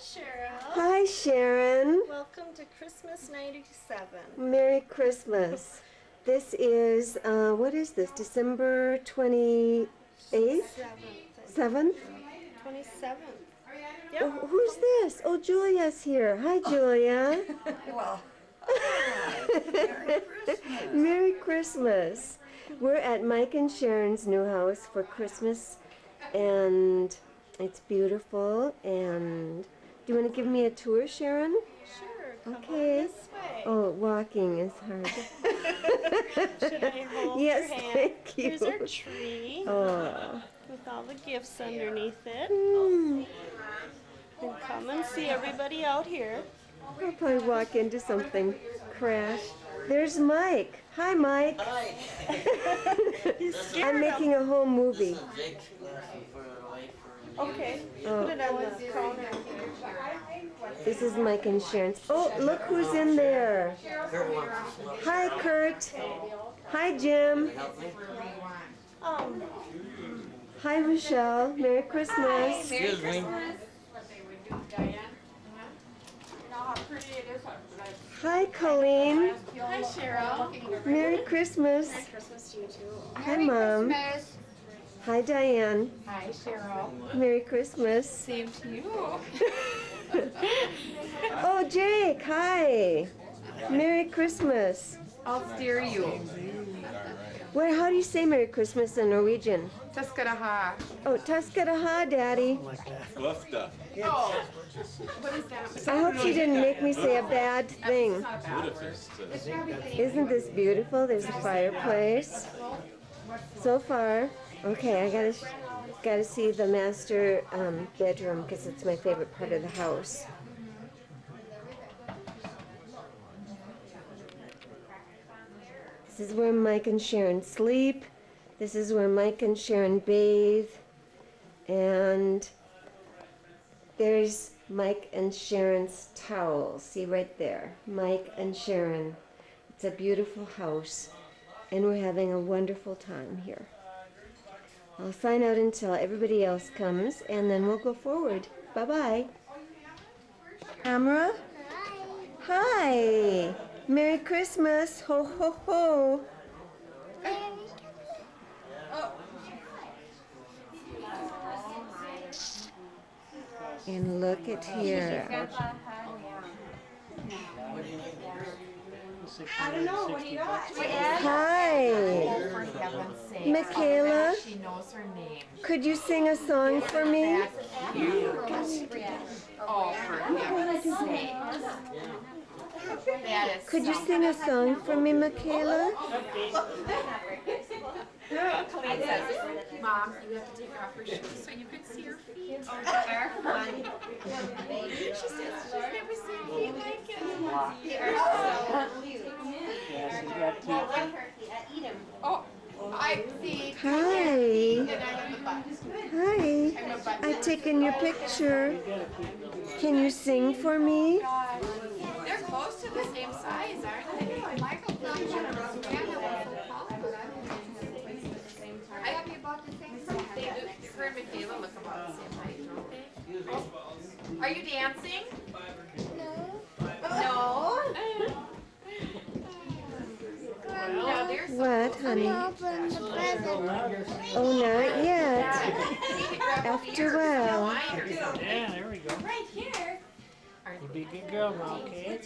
Cheryl. Hi, Sharon. Welcome to Christmas 97. Merry Christmas. This is, what is this, December 28th? 7th? 27th. Yep. Oh, who's this? Oh, Julia's here. Hi, Julia. Well, Merry Christmas. Merry Christmas. We're at Mike and Sharon's new house for Christmas, and it's beautiful. And do you want to give me a tour, Sharon? Sure. Come on Okay. this way. Oh, walking is hard. Should I hold Yes, your hand? thank you. Here's our tree Oh. with all the gifts underneath it. Mm. And come and see everybody out here. I'll probably walk into something, crash. There's Mike. Hi, Mike. Hi. He's scared I'm making a whole movie. This is Jake's lesson for life. Okay. Oh. Put it on the counter. This is Mike and Sharon's. Oh, look who's in there. Kurt wants to slow. Hi, Kurt. Hi, Jim. Help me? Hi, Michelle. Merry Christmas. Excuse me. Hi, Colleen. hi, Cheryl. Merry Christmas. Christmas to you too. Hi, Mom. Christmas. Hi, Diane. Hi, Cheryl. Merry Christmas. Same to you. Oh, Jake. Hi. Merry Christmas. I'll steer you. Well, how do you say Merry Christmas in Norwegian? Taskadaha. Oh, Taskadaha, Daddy. Glufta. Oh, what is that? I hope she didn't make me say a bad thing. Budapest. Isn't this beautiful? There's a fireplace. So far, okay, I gotta see the master bedroom because it's my favorite part of the house. This is where Mike and Sharon sleep. This is where Mike and Sharon bathe. And there's Mike and Sharon's towel. See right there. Mike and Sharon. It's a beautiful house. And we're having a wonderful time here. I'll sign out until everybody else comes, and then we'll go forward. Bye-bye. Camera? Hi. Merry Christmas. Ho, ho, ho. And look at here. I don't know. What do you got? Hi. For heaven's sake. Michaela, She knows her name. could you sing a song for me? That's cute. Oh, for heaven's sake. That is Could you sing a song for me, Michaela? Colleen says, Mom, you have to take off her shoes so you could see her feet. She says she's never seen feet like it. They are so cute. Oh, I see. Hi. And I'm a butt. Hi. I've taken your picture. Can you sing for me? They're close to the same size, aren't they? Michael, I have you about the same size. They do. Her and Michaela look about the same height, don't they? Oh. Are you dancing? No. No? Now they're so What, honey? Oh, not yet. After a while. Yeah, there we go. Right here. You be a good girl now, okay?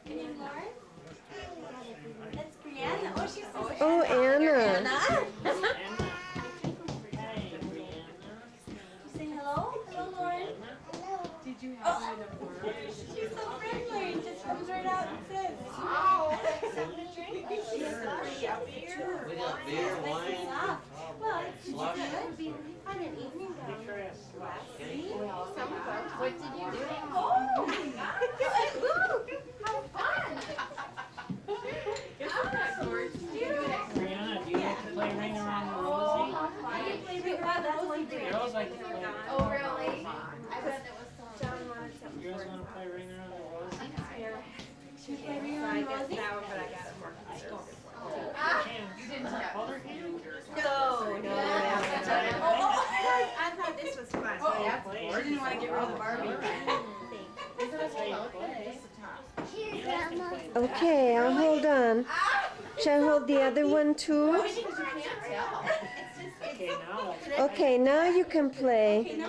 Any more? That's Brianna. Oh, she's so Oh, Anna. Say hello. Hello, Lauren. Did you have she's so friendly. Just comes right out and says, something to drink? She's sorry. A beer. We got beer, wine. Well, it would be fun an evening gown. What did you do? Oh my God! How fun! Brianna, do you like to play Ring Around the Rosie? Girls like to play. Oh, really? I bet that was so John wanted something. You guys want to play Ring Around the Rosie? I guess that one, but I got it more You didn't color hand? No. I thought this was fun. Oh, yeah. want to get rid of the Barbie. Okay, I'll hold on. Should I hold the other one too? Okay, now let's. Okay, now you can play.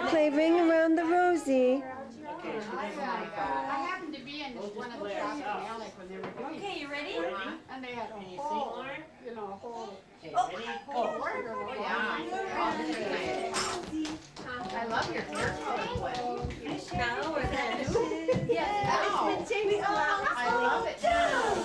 Play Ring Around the Rosie. Okay, she doesn't want to I happened to be in one of the shops in Alec when they were doing it. Okay, you ready? And they had Can a you sing, whole, Lauren? you know, a whole. Okay, ready? Go. I love your hair color. Now or then? Yes, It's been changing a lot. I love it now.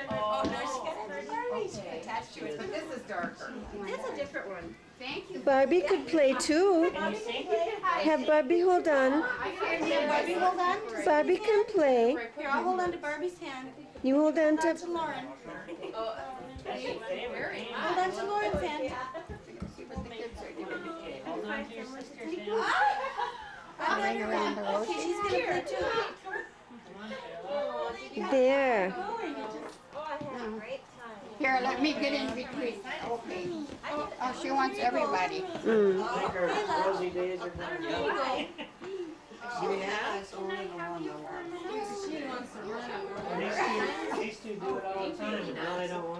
Oh, no, she got Barbie attached to it, but this is darker. That's a different one. Thank you. Barbie could play too. Can you sing? Have Barbie hold on. I can't Barbie, hold on. Barbie can play. Here, I'll hold on to Barbie's hand. You hold on Hold on to. to Lauren. That's your favorite. Hold on to Lauren's hand. Okay, hold on to your sister's hand. Ring around the rose. Okay, she's gonna play too. There. Here, let me get in between. Okay. Oh, she wants everybody. Mm. I think her rosy days are done. These two do it all the time, but now they don't want